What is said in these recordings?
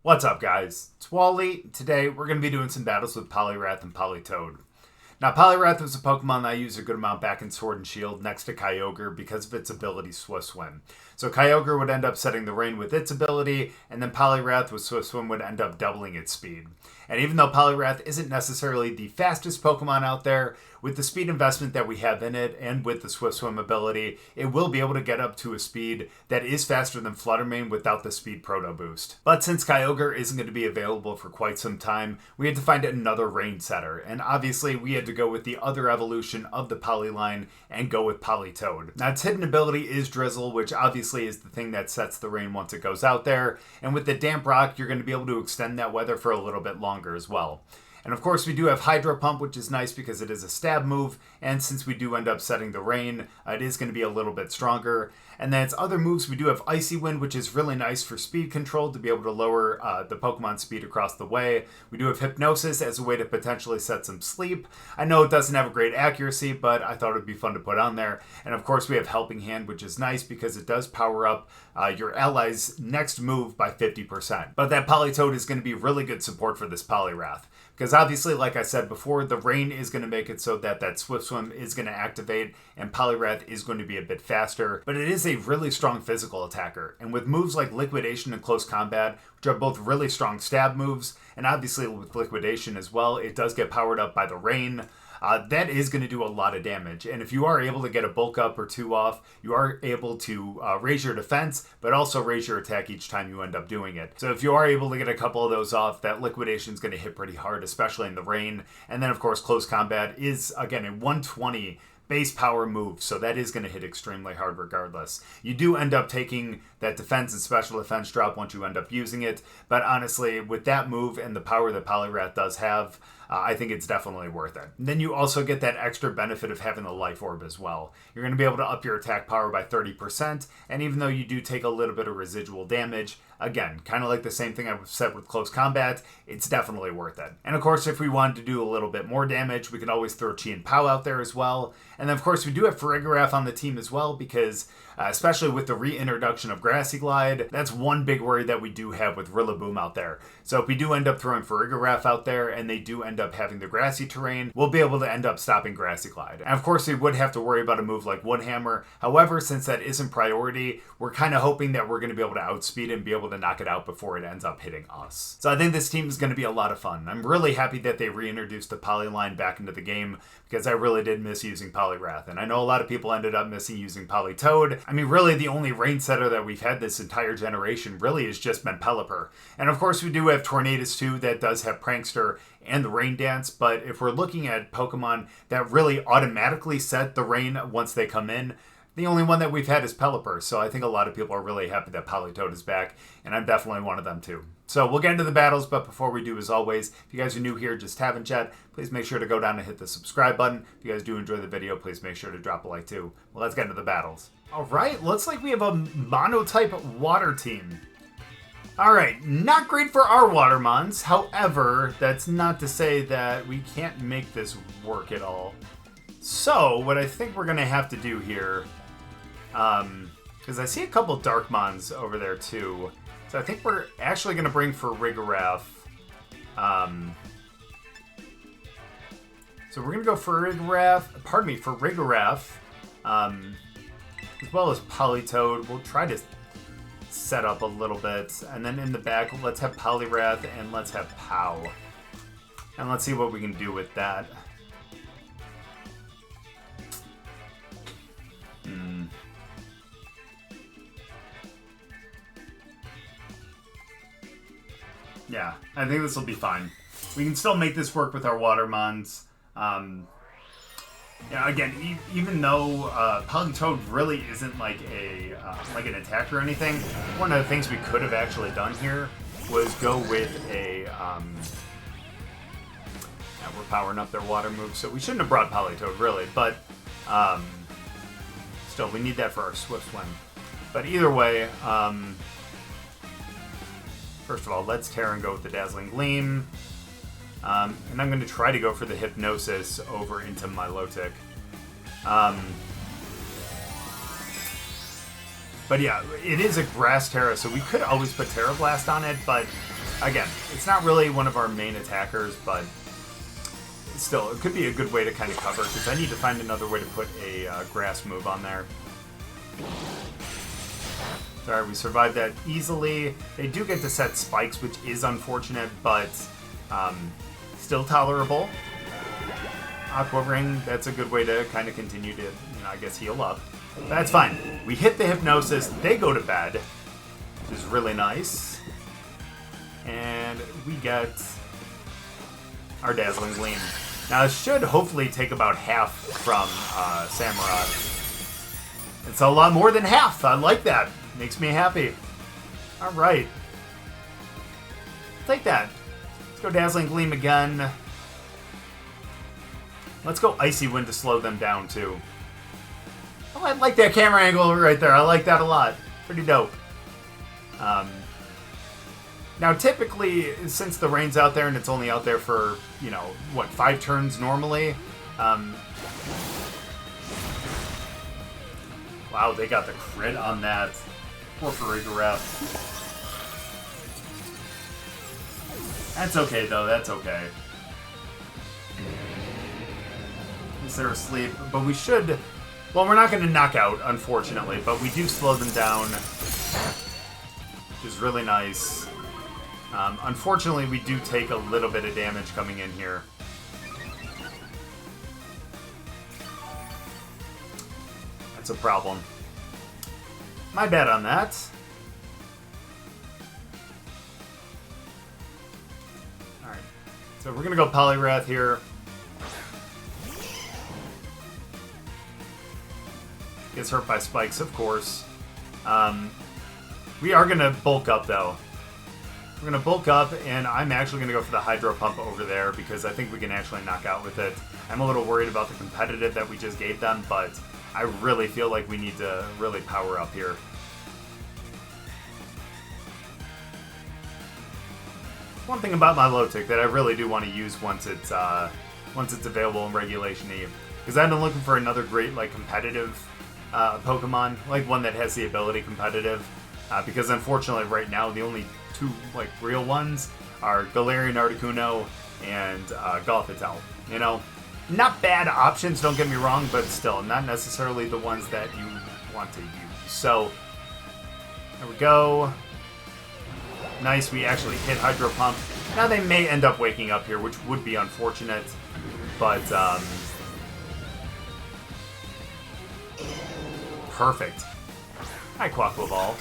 What's up, guys? It's Wally. Today, we're going to be doing some battles with Poliwrath and Politoed. Now, Poliwrath was a Pokemon that I used a good amount back in Sword and Shield next to Kyogre because of its ability Swift Swim. So Kyogre would end up setting the rain with its ability, and then Poliwrath with Swift Swim would end up doubling its speed. And even though Poliwrath isn't necessarily the fastest Pokemon out there, with the speed investment that we have in it, and with the Swift Swim ability, it will be able to get up to a speed that is faster than Fluttermane without the speed Proto Boost. But since Kyogre isn't going to be available for quite some time, we had to find another rain setter, and obviously we had to go with the other evolution of the Poli line and go with Politoed. Now, its hidden ability is Drizzle, which obviously is the thing that sets the rain once it goes out there, and with the Damp Rock, you're going to be able to extend that weather for a little bit longer as well. And of course, we do have Hydro Pump, which is nice because it is a stab move, and since we do end up setting the rain, it is going to be a little bit stronger. And then its other moves, we do have Icy Wind, which is really nice for speed control to be able to lower the Pokemon speed across the way. We do have Hypnosis as a way to potentially set some sleep. I know it doesn't have a great accuracy, but I thought it would be fun to put on there. And of course, we have Helping Hand, which is nice because it does power up your ally's next move by 50%. But that Politoed is going to be really good support for this Poliwrath. Because obviously, like I said before, the rain is going to make it so that that Swift Swim is going to activate and Poliwrath is going to be a bit faster. But it is a really strong physical attacker. And with moves like Liquidation and Close Combat, which are both really strong stab moves, and obviously with Liquidation as well, it does get powered up by the rain. That is going to do a lot of damage. And if you are able to get a bulk up or two off, you are able to raise your defense, but also raise your attack each time you end up doing it. So if you are able to get a couple of those off, that Liquidation is going to hit pretty hard, especially in the rain. And then, of course, Close Combat is, again, a 120 base power move, so that is going to hit extremely hard regardless. You do end up taking that defense and special defense drop once you end up using it, but honestly, with that move and the power that Poliwrath does have, I think it's definitely worth it. And then you also get that extra benefit of having the Life Orb as well. You're going to be able to up your attack power by 30%, and even though you do take a little bit of residual damage, again, kind of like the same thing I said with Close Combat, it's definitely worth it. And of course, if we wanted to do a little bit more damage, we can always throw Chien-Pao out there as well. And then of course, we do have Farigiraf on the team as well, because especially with the reintroduction of Grassy Glide, that's one big worry that we do have with Rillaboom out there. So if we do end up throwing Farigiraf out there and they do end up having the grassy terrain, we'll be able to end up stopping Grassy Glide. And of course, we would have to worry about a move like Wood Hammer. However, since that isn't priority, we're kind of hoping that we're going to be able to outspeed it and be able to knock it out before it ends up hitting us. So I think this team is going to be a lot of fun. I'm really happy that they reintroduced the Poly line back into the game because I really did miss using Poliwrath. And I know a lot of people ended up missing using Politoed. I mean, really the only rain setter that we've had this entire generation really has just been Pelipper. And of course we do have Tornadus too that does have Prankster and the Rain Dance, but if we're looking at Pokemon that really automatically set the rain once they come in, the only one that we've had is Pelipper, so I think a lot of people are really happy that Politoed is back, and I'm definitely one of them too. So we'll get into the battles, but before we do, as always, if you guys are new here, just haven't yet, please make sure to go down and hit the subscribe button. If you guys do enjoy the video, please make sure to drop a like too. Well, let's get into the battles. Alright, looks like we have a Mono-type water team. Alright, not great for our Watermons, however, that's not to say that we can't make this work at all. So, what I think we're going to have to do here, because I see a couple Darkmons over there too, so I think we're actually going to bring Farigiraf. So we're going to go Farigiraf, as well as Politoed. We'll try to set up a little bit, and then in the back, let's have Poliwrath and let's have Pao. And let's see what we can do with that. Yeah, I think this will be fine. We can still make this work with our Watermons. Yeah, again, even though Politoed really isn't like a like an attack or anything, one of the things we could have actually done here was go with a. Yeah, we're powering up their water move, so we shouldn't have brought Politoed really, but still, we need that for our Swift Swim. But either way. First of all, let's tear and go with the Dazzling Gleam. And I'm going to try to go for the Hypnosis over into Milotic. But yeah, it is a Grass Terra, so we could always put Terra Blast on it, but Again, it's not really one of our main attackers, but still, it could be a good way to kind of cover, because I need to find another way to put a grass move on there. Alright, we survived that easily. They do get to set spikes, which is unfortunate, but still tolerable. Aqua Ring, that's a good way to kind of continue to, I guess, heal up. That's fine. We hit the Hypnosis, they go to bed, which is really nice. And we get our Dazzling Gleam. Now, it should hopefully take about half from Samurott. It's a lot more than half. I like that. Makes me happy. All right. Take that. Let's go Dazzling Gleam again. Let's go Icy Wind to slow them down, too. Oh, I like that camera angle right there. I like that a lot. Pretty dope. Now, typically, since the rain's out there and it's only out there for, 5 turns normally. Wow, they got the crit on that. Poor Farigiraf. That's okay, though. That's okay. They're asleep, but we should... Well, we're not going to knock out, unfortunately, but we do slow them down, which is really nice. Unfortunately, we do take a little bit of damage coming in here. That's a problem. My bad on that. Alright, so we're going to go Poliwrath here. Gets hurt by spikes, of course. We are going to bulk up, though. We're going to bulk up, and I'm actually going to go for the Hydro Pump over there because I think we can actually knock out with it. I'm a little worried about the competitive that we just gave them, but I really feel like we need to really power up here. One thing about my Lotic that I really do want to use once it's available in Regulation E, because I've been looking for another great competitive Pokemon, one that has the ability competitive, because unfortunately right now the only two real ones are Galarian Articuno and Gothitelle. Not bad options, don't get me wrong, but still not necessarily the ones that you want to use. So there we go. Nice, we actually hit Hydro Pump. Now they may end up waking up here, which would be unfortunate, but perfect. Hi, Quaquaval Ball.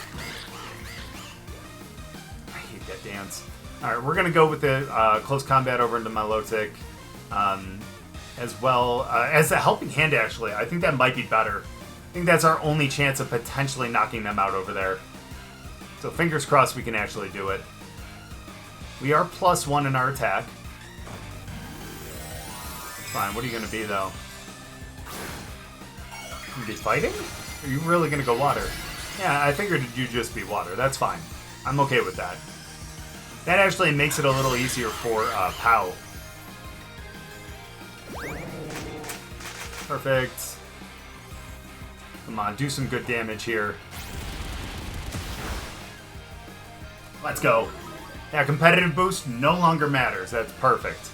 I hate that dance. Alright, we're going to go with the close combat over into Milotic. As well as a helping hand, actually. I think that might be better. I think that's our only chance of potentially knocking them out over there. So fingers crossed we can actually do it. We are +1 in our attack. Fine, what are you going to be, though? You going to be fighting? Are you really going to go water? Yeah, I figured you'd just be water. That's fine. I'm okay with that. That actually makes it a little easier for Pao. Perfect. Come on, do some good damage here. Let's go. Yeah, competitive boost no longer matters. That's perfect.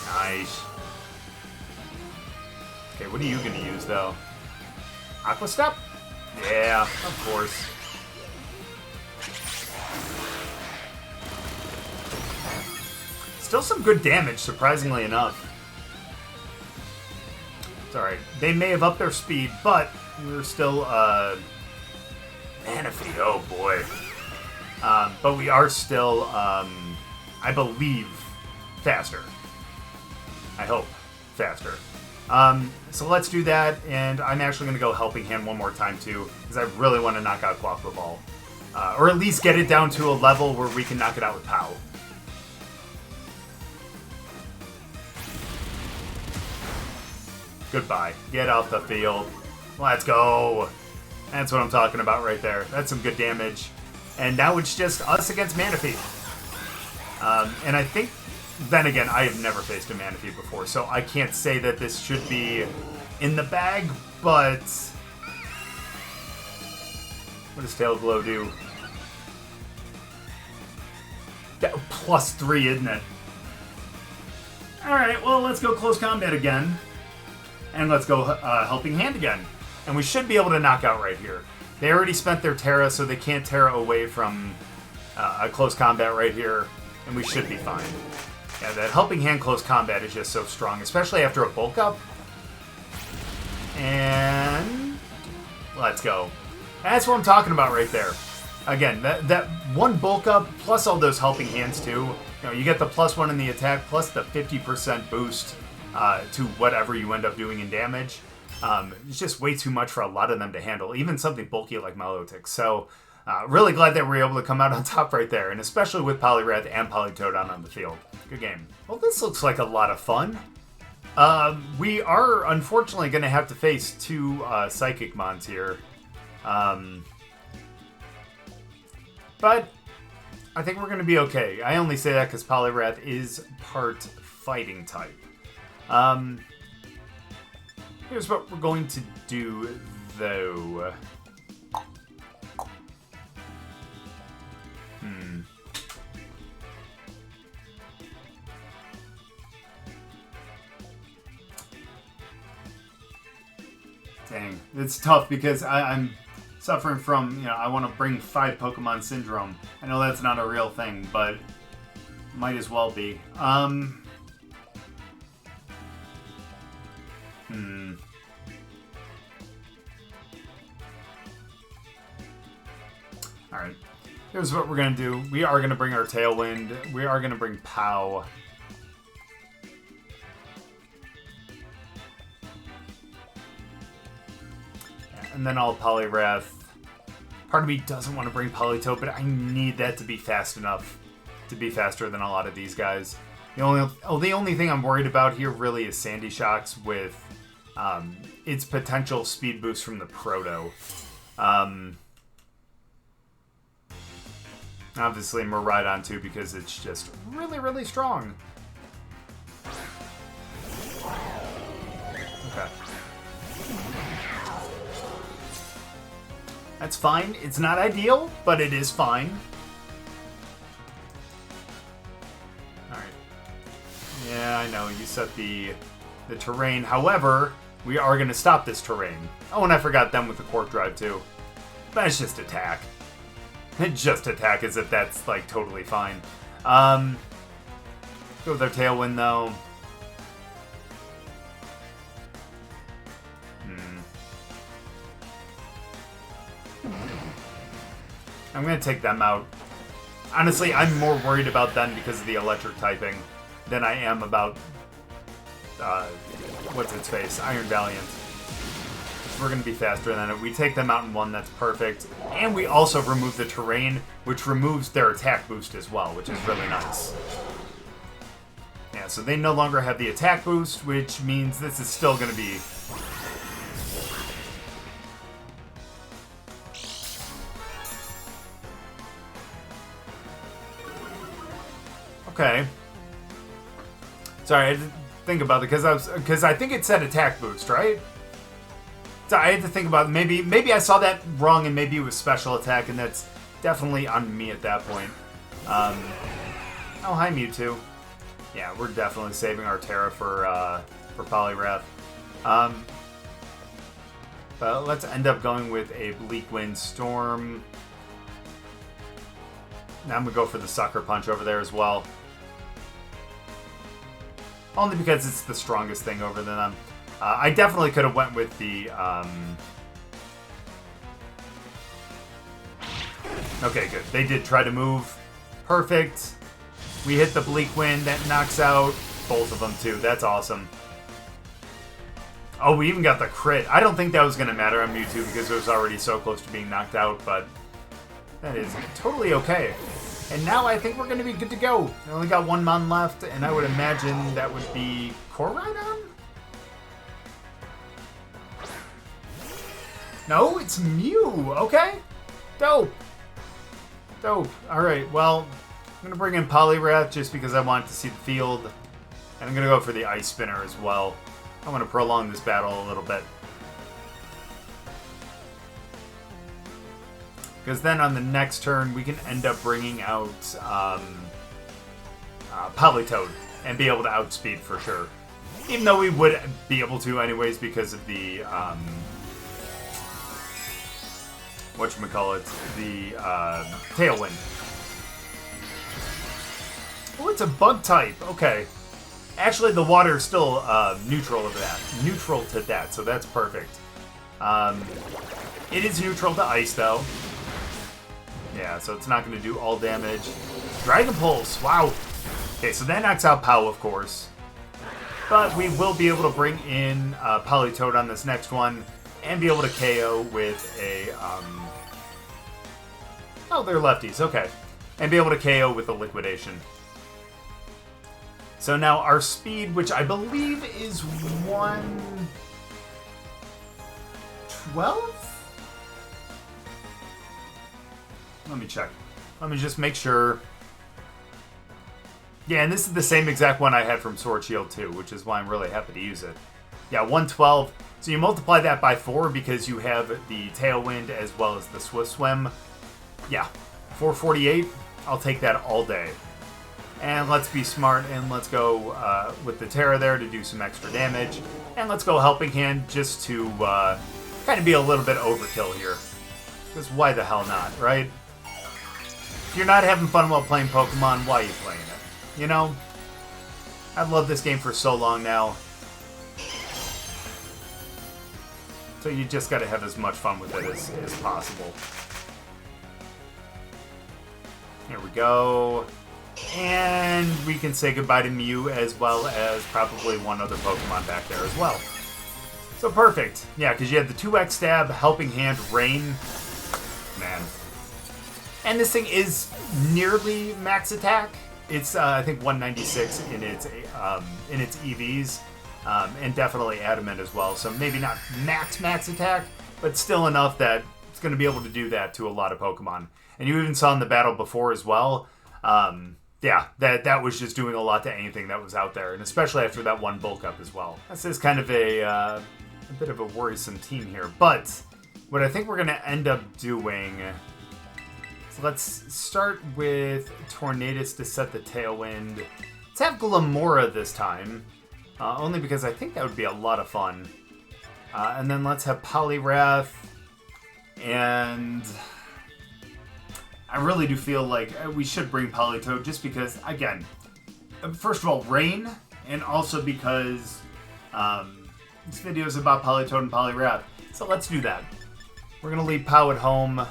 Nice. Okay, what are you going to use, though? Aqua Step? Yeah, of course. Still some good damage, surprisingly enough. It's alright. They may have upped their speed, but we're still, Manaphy, oh boy. But we are still, I believe, faster. I hope faster. So let's do that, and I'm actually going to go Helping Hand one more time, too, because I really want to knock out Quaquaval Ball. Or at least get it down to a level where we can knock it out with Pao. Goodbye. Get off the field. Let's go. That's what I'm talking about right there. That's some good damage. And now it's just us against Manaphy. And I think, then again, I have never faced a Manaphy before, so I can't say that this should be in the bag, but... What does Tail Glow do? +3, isn't it? Alright, well, let's go close combat again. And let's go Helping Hand again. And we should be able to knock out right here. They already spent their Terra, so they can't Terra away from a close combat right here. And we should be fine. Yeah, that Helping Hand close combat is just so strong, especially after a bulk up. And let's go. That's what I'm talking about right there. Again, that one bulk up plus all those Helping Hands too. You know, you get the +1 in the attack plus the 50% boost to whatever you end up doing in damage. It's just way too much for a lot of them to handle, even something bulky like Milotic. So, really glad that we were able to come out on top right there, and especially with Poliwrath and Politoed on the field. Good game. Well, this looks like a lot of fun. We are unfortunately going to have to face 2 Psychic Mons here. But I think we're going to be okay. I only say that because Poliwrath is part fighting type. Here's what we're going to do, though. Dang, it's tough because I'm suffering from, you know, I want to bring 5 Pokemon syndrome. I know that's not a real thing, but might as well be. Alright, here's what we're going to do. We are going to bring our Tailwind. We are going to bring Pao. And then I'll Poliwrath. Part of me doesn't want to bring Politoed, but I need that to be fast enough to be faster than a lot of these guys. The only thing I'm worried about here really is Sandy Shocks with its potential speed boost from the Proto. Obviously, Miraidon too, because it's just really, really strong. Okay. That's fine. It's not ideal, but it is fine. Alright. Yeah, I know. You set the terrain. However, we are going to stop this terrain. Oh, and I forgot them with the Quark Drive, too. But it's just attack. Just attack as if that's, like, totally fine. Go with our Tailwind, though. I'm going to take them out. Honestly, I'm more worried about them because of the electric typing than I am about, what's its face? Iron Valiant. We're going to be faster than it. We take them out in 1, that's perfect. And we also remove the terrain, which removes their attack boost as well, which is really nice. Yeah, so they no longer have the attack boost, which means this is still going to be... Okay. Sorry, I had to think about it because I think it said attack boost, right? So I had to think about it. Maybe I saw that wrong and maybe it was special attack, and that's definitely on me at that point. Oh, hi Mewtwo. Yeah, we're definitely saving our Terra for Poliwrath. But let's end up going with a Bleak Wind Storm. Now I'm gonna go for the Sucker Punch over there as well. Only because it's the strongest thing over them. I definitely could have went with the... Okay, good. They did try to move. Perfect. We hit the Bleak Wind. That knocks out both of them, too. That's awesome. Oh, we even got the crit. I don't think that was going to matter on Mewtwo because it was already so close to being knocked out, but that is totally okay. And now I think we're going to be good to go. I only got 1 Mon left, and I would imagine that would be Koraidon? No, it's Mew. Okay. Dope. Dope. Alright, well, I'm going to bring in Poliwrath just because I want to see the field. And I'm going to go for the Ice Spinner as well. I want to prolong this battle a little bit. Because then on the next turn, we can end up bringing out Politoed and be able to outspeed for sure. Even though we would be able to anyways because of the, whatchamacallit, the Tailwind. Oh, it's a bug type. Okay. Actually, the water is still neutral to that, so that's perfect. It is neutral to ice, though. Yeah, so it's not going to do all damage. Dragon Pulse, wow. Okay, so that knocks out Pao, of course. But we will be able to bring in Politoed on this next one and be able to KO with a... Oh, they're lefties, okay. And be able to KO with a Liquidation. So now our speed, which I believe is 112? Let me check. Let me just make sure. Yeah, and this is the same exact one I had from Sword Shield 2, which is why I'm really happy to use it. Yeah, 112. So you multiply that by 4 because you have the Tailwind as well as the Swift Swim. Yeah, 448. I'll take that all day. And let's be smart and let's go with the Terra there to do some extra damage. And let's go Helping Hand just to kind of be a little bit overkill here. Because why the hell not, right? If you're not having fun while playing Pokemon, why are you playing it? You know? I've loved this game for so long now. So you just gotta have as much fun with it as possible. Here we go. And we can say goodbye to Mew as well as probably one other Pokemon back there as well. So perfect. Yeah, because you had the 2x stab, Helping Hand, Rain. Man. And this thing is nearly max attack. It's, I think, 196 in its EVs. And definitely Adamant as well. So maybe not max attack, but still enough that it's going to be able to do that to a lot of Pokemon. And you even saw in the battle before as well. Yeah, that was just doing a lot to anything that was out there. And especially after that one bulk up as well. This is kind of a bit of a worrisome team here. But what I think we're going to end up doing... So let's start with Tornadus to set the Tailwind. Let's have Glimmora this time. Only because I think that would be a lot of fun. And then let's have Poliwrath. And I really do feel like we should bring Politoed just because, again, first of all, Rain, and also because this video is about Politoed and Poliwrath. So let's do that. We're going to leave Pao at home,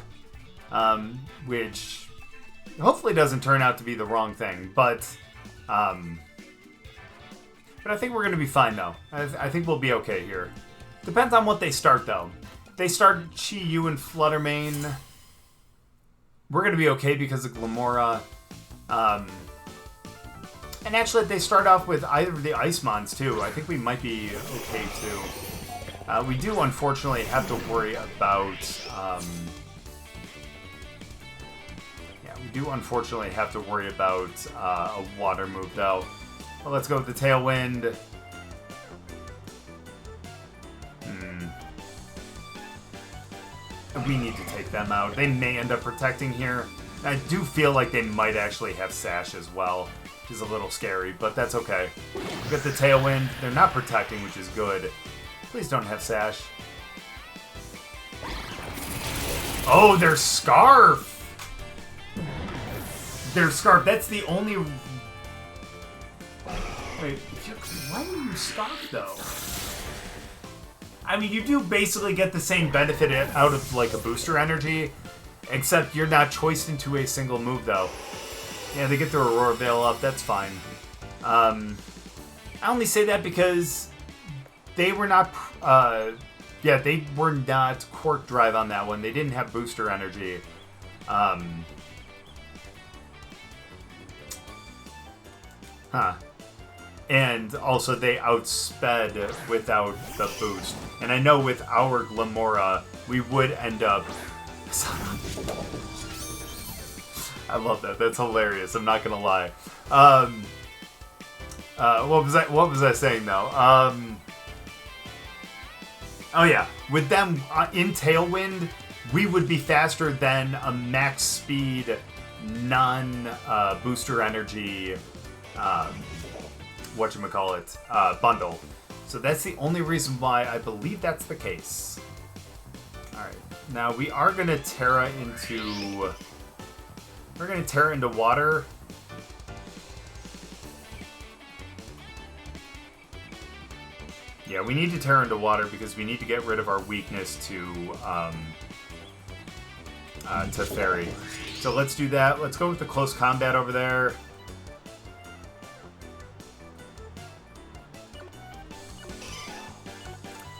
which hopefully doesn't turn out to be the wrong thing. But I think we're going to be fine, though. I think we'll be okay here. Depends on what they start, though. If they start Chi-Yu and Fluttermane, we're going to be okay because of Glimmora. And actually, if they start off with either of the Icemons, too, I think we might be okay, too. We do, unfortunately, have to worry about... we do, unfortunately, have to worry about a water move, though. Well, let's go with the Tailwind. We need to take them out. They may end up protecting here. I do feel like they might actually have Sash as well, which is a little scary, but that's okay. We got the Tailwind. They're not protecting, which is good. Please don't have Sash. Oh, their Scarf! Their Scarf. That's the only... Wait, why do you Scarf, though? I mean, you do basically get the same benefit out of, like, a booster energy, except you're not choiced into a single move, though. Yeah, they get their Aurora Veil up, that's fine. I only say that because they were not, they were not Quark Drive on that one. They didn't have booster energy. And also they outsped without the boost. And I know with our Glimmora, we would end up... I love that. That's hilarious. I'm not gonna lie. What was I saying though? Oh yeah, with them in Tailwind, we would be faster than a max speed, non booster energy whatchamacallit, bundle. So that's the only reason why I believe that's the case. Alright, now we are going to Terra into... We're going to Terra into water. Yeah, we need to Terra into water because we need to get rid of our weakness to Fairy. So let's do that. Let's go with the close combat over there.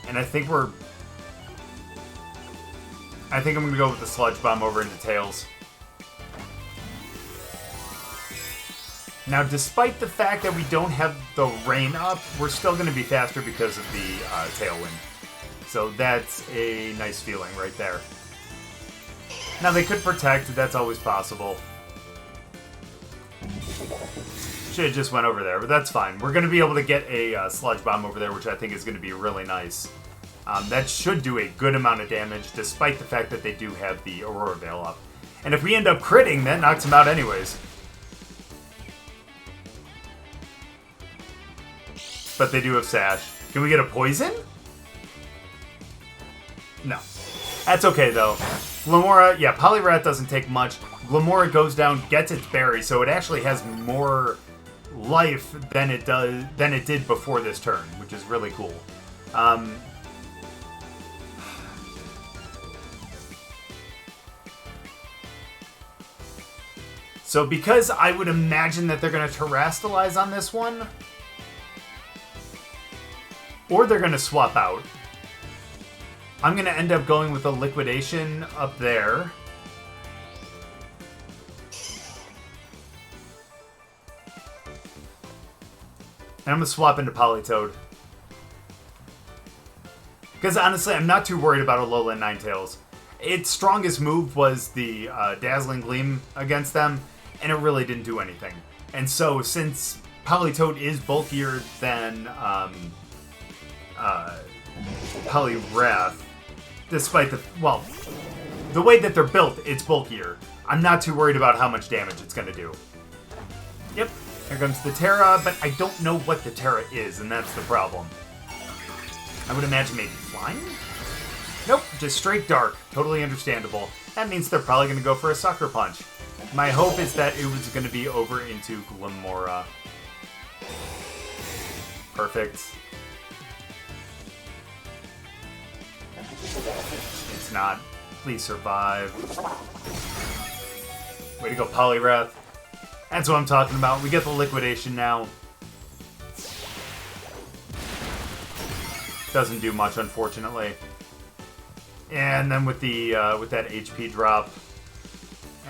And I think I'm going to go with the Sludge Bomb over into Tails. Now, despite the fact that we don't have the rain up, we're still going to be faster because of the Tailwind. So that's a nice feeling right there. Now, they could protect. That's always possible. Should have just went over there, but that's fine. We're going to be able to get a Sludge Bomb over there, which I think is going to be really nice. That should do a good amount of damage, despite the fact that they do have the Aurora Veil up. And if we end up critting, that knocks him out anyways. But they do have Sash. Can we get a Poison? No. That's okay, though. Glimmora, yeah, Poliwrath doesn't take much. Glimmora goes down, gets its berry, so it actually has more life than it did before this turn, which is really cool. So because I would imagine that they're going to Terrastalize on this one, or they're going to swap out, I'm going to end up going with a Liquidation up there. And I'm going to swap into Politoed. Because honestly, I'm not too worried about Alola and Ninetales. Its strongest move was the Dazzling Gleam against them, and it really didn't do anything. And so, since Politoed is bulkier than Poliwrath, despite the way that they're built, it's bulkier. I'm not too worried about how much damage it's going to do. Yep, here comes the Terra, but I don't know what the Terra is, and that's the problem. I would imagine maybe flying? Nope, just straight dark. Totally understandable. That means they're probably going to go for a Sucker Punch. My hope is that it was going to be over into Glimmora. Perfect. It's not. Please survive. Way to go, Poliwrath. That's what I'm talking about. We get the Liquidation now. Doesn't do much, unfortunately. And then with the with that HP drop,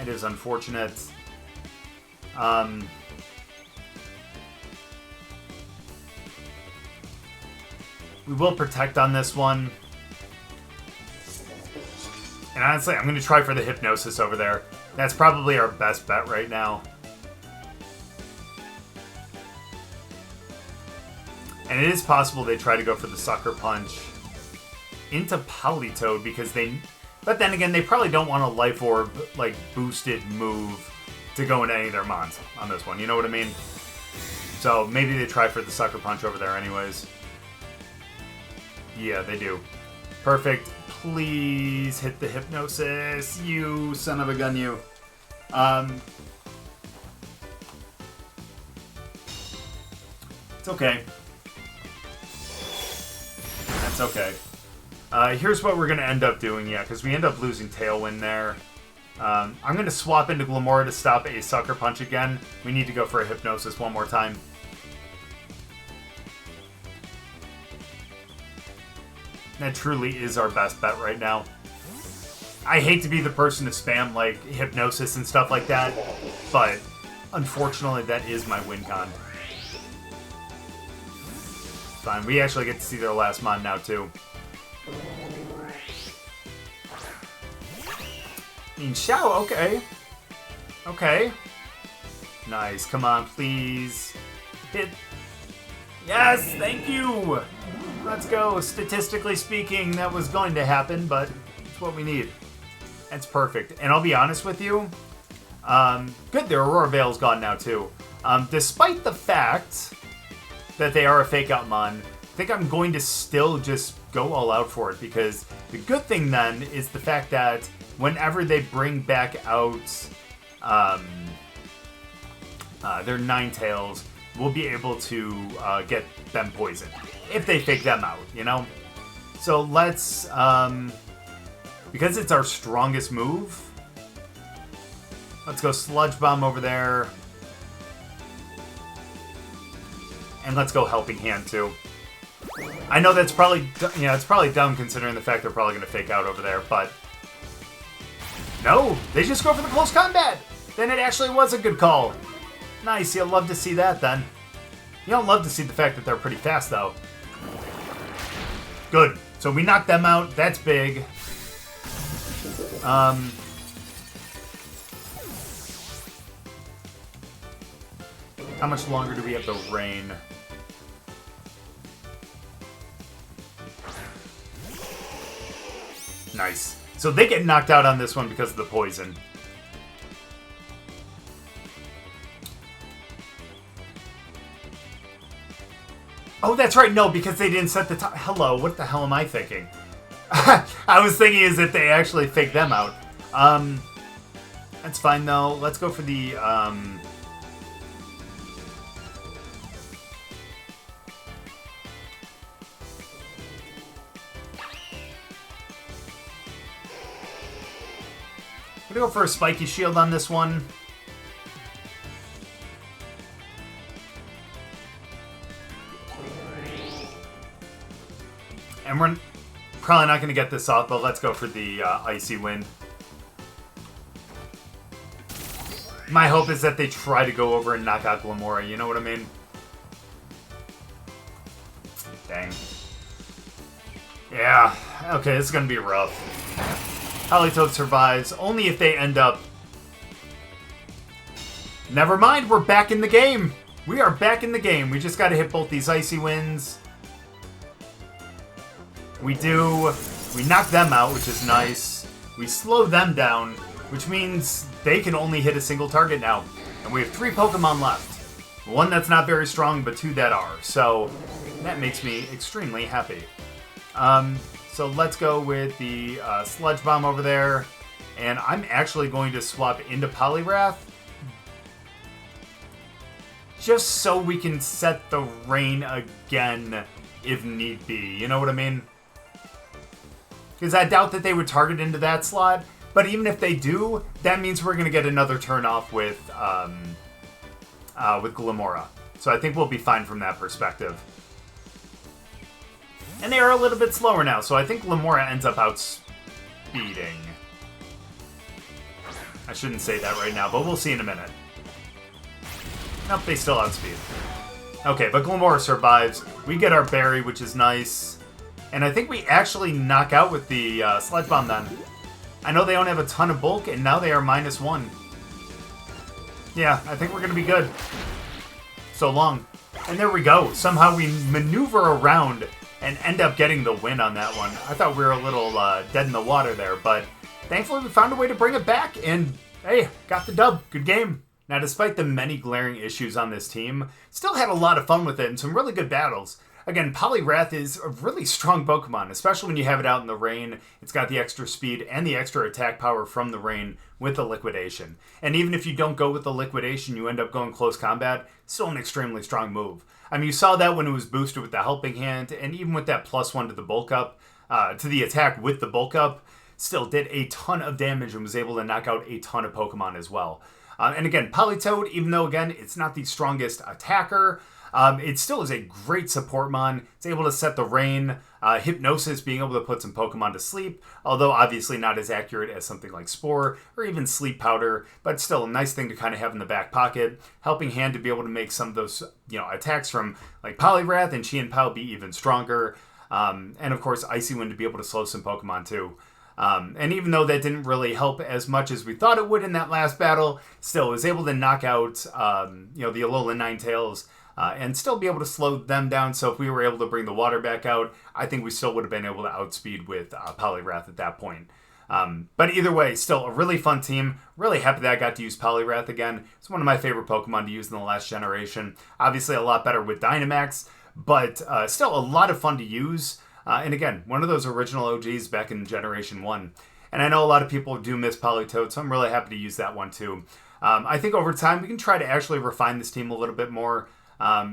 it is unfortunate. We will protect on this one. And honestly, I'm going to try for the Hypnosis over there. That's probably our best bet right now. And it is possible they try to go for the Sucker Punch into Politoed because they... But then again, they probably don't want a Life Orb, like, boosted move to go into any of their mons on this one. You know what I mean? So maybe they try for the Sucker Punch over there anyways. Yeah, they do. Perfect. Please hit the Hypnosis, you son of a gun, you. It's okay. That's okay. Here's what we're going to end up doing, yeah, because we end up losing Tailwind there. I'm going to swap into Glimmora to stop a Sucker Punch again. We need to go for a Hypnosis one more time. That truly is our best bet right now. I hate to be the person to spam, like, Hypnosis and stuff like that, but unfortunately that is my win con. Fine, we actually get to see their last mon now, too. Shao, okay. Okay. Nice, come on, please. Hit. Yes, thank you! Let's go. Statistically speaking, that was going to happen, but it's what we need. That's perfect. And I'll be honest with you. Good, their Aurora Veil's gone now, too. Despite the fact that they are a fake out mon, I think I'm going to still just go all out for it, because the good thing then is the fact that whenever they bring back out their Ninetales, we'll be able to get them poisoned if they fake them out, you know? So let's, because it's our strongest move, let's go Sludge Bomb over there. And let's go Helping Hand too. I know that's probably, it's probably dumb considering the fact they're probably going to fake out over there, but no, they just go for the close combat. Then it actually was a good call. Nice, you'll love to see that then. You don't love to see the fact that they're pretty fast though. Good. So we knocked them out. That's big. How much longer do we have the rain? Nice. So they get knocked out on this one because of the poison. Oh, that's right. No, because they didn't set the time. Hello, what the hell am I thinking? I was thinking is if they actually fake them out. That's fine, though. Let's go for the... I'm gonna go for a Spiky Shield on this one. And we're probably not going to get this off, but let's go for the Icy Wind. My hope is that they try to go over and knock out Glimmora, you know what I mean? Dang. Yeah, okay, this is going to be rough. Politoed survives, only if they end up... Never mind, we're back in the game! We are back in the game. We just got to hit both these Icy Winds. We knock them out, which is nice. We slow them down, which means they can only hit a single target now. And we have 3 Pokemon left. 1 that's not very strong, but 2 that are. So that makes me extremely happy. So let's go with the Sludge Bomb over there. And I'm actually going to swap into Poliwrath, just so we can set the rain again if need be. You know what I mean? Because I doubt that they would target into that slot. But even if they do, that means we're going to get another turn off with Glimmora. So I think we'll be fine from that perspective. And they are a little bit slower now, so I think Glimmora ends up outspeeding. I shouldn't say that right now, but we'll see in a minute. Nope, they still outspeed. Okay, but Glimmora survives. We get our berry, which is nice. And I think we actually knock out with the Sludge Bomb then. I know they don't have a ton of bulk, and now they are -1. Yeah, I think we're going to be good. So long. And there we go. Somehow we maneuver around and end up getting the win on that one. I thought we were a little dead in the water there, but thankfully we found a way to bring it back, and hey, got the dub. Good game. Now, despite the many glaring issues on this team, still had a lot of fun with it and some really good battles. Again, Poliwrath is a really strong Pokemon, especially when you have it out in the rain. It's got the extra speed and the extra attack power from the rain with the Liquidation. And even if you don't go with the Liquidation, you end up going close combat, still an extremely strong move. I mean, you saw that when it was boosted with the Helping Hand, and even with that +1 to the bulk up, to the attack with the bulk up, still did a ton of damage and was able to knock out a ton of Pokemon as well. And again, Politoed, even though, again, it's not the strongest attacker, it still is a great support mon. It's able to set the rain, Hypnosis, being able to put some Pokemon to sleep, although obviously not as accurate as something like Spore or even Sleep Powder, but still a nice thing to kind of have in the back pocket. Helping Hand to be able to make some of those, attacks from like Poliwrath and Chien-Pao be even stronger. And of course, Icy Wind to be able to slow some Pokemon too. And even though that didn't really help as much as we thought it would in that last battle, still was able to knock out, the Alolan Ninetales, and still be able to slow them down. So if we were able to bring the water back out, I think we still would have been able to outspeed with Poliwrath at that point. But either way, still a really fun team. Really happy that I got to use Poliwrath again. It's one of my favorite Pokemon to use in the last generation. Obviously a lot better with Dynamax, but still a lot of fun to use. And again, one of those original OGs back in Generation 1. And I know a lot of people do miss Politoed, so I'm really happy to use that one too. I think over time we can try to actually refine this team a little bit more,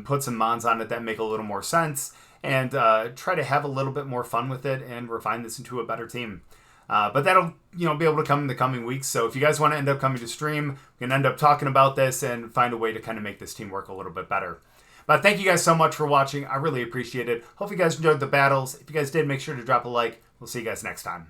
put some mons on it that make a little more sense, and try to have a little bit more fun with it and refine this into a better team. But that'll be able to come in the coming weeks. So if you guys want to end up coming to stream, we can end up talking about this and find a way to kind of make this team work a little bit better. But thank you guys so much for watching. I really appreciate it. Hope you guys enjoyed the battles. If you guys did, make sure to drop a like. We'll see you guys next time.